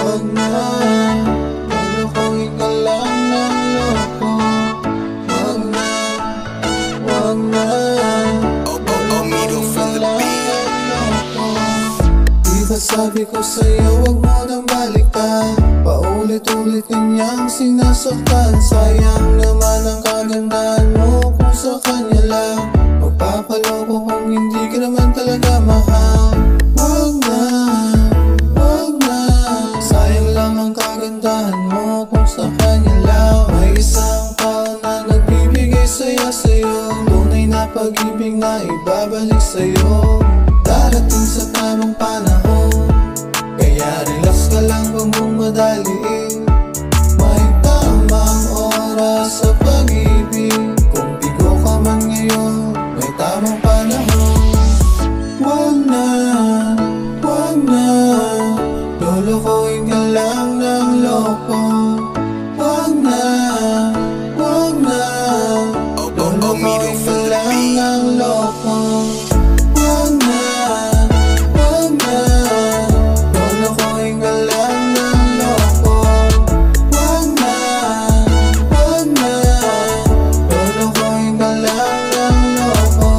Wag na, lulukuhin ka lang ng loko. Wag na, wag na, lulukuhin ka lang ng loko. Diba sabi ko sa'yo wag mo nang balikan, paulit-ulit kanyang sinasaktan. Sayang naman ang kagandahan mo kung sa kanya lang magpapaloko kung hindi ka naman talaga mahal. Wag na, wag na, sayang lang ang kagandahan mo kung sa kanya lang. May isang tao na nagbibigay saya sa'yo, tunay na pag-ibig na ibabalik sa'yo. Darating sa tamang panahon, kaya relax ka lang, huwag mong madaliin. May tamang oras sa pag-ibig, kung bigo ka man ngayon, may tamang panahon. Wag na, wag na, lulukuhin ka lang ng loko. Wag na, wag na, lulukuhin ka lang ng loko. Wag na, wag na, lulukuhin ka lang ng loko. Wag na, wag na, lulukuhin ka lang ng loko.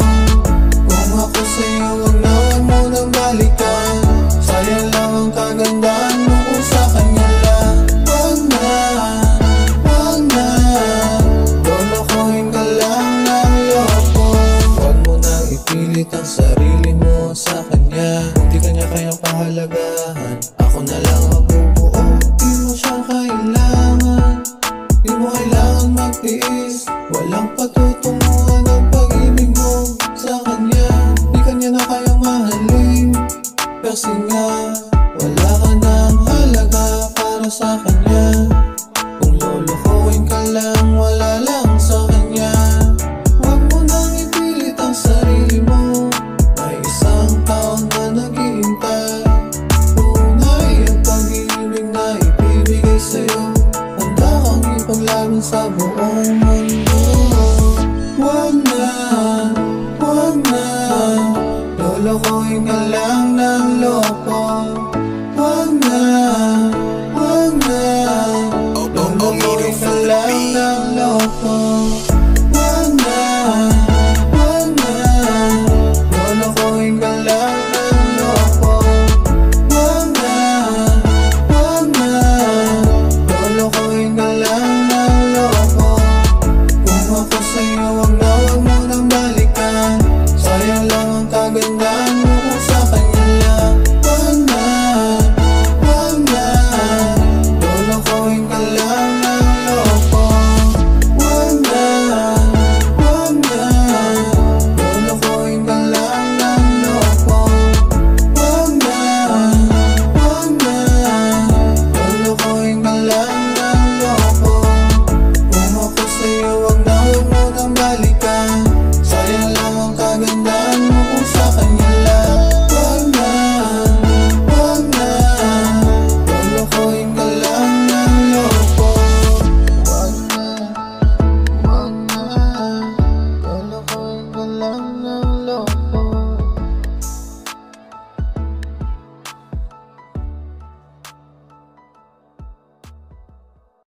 Kung ako sa'yo wag na, wag mo nang balikan. Sayang lang ang kagandahan mo kung sa kanya lang. Wag na, wag na, lulukuhin ka lang ng loko. Wag mo nang ipilit ang sarili mo sa kanya, kung di kanya kayang pahalagahan. Ako na lang ang bubuo, di mo siya kailangan. Di mo kailangan magtiis, walang patutunguhan ang pag-ibig mo sa kanya. Di kanya na kayang mahalin, kasi nga wala ka ng halaga para sa kanya.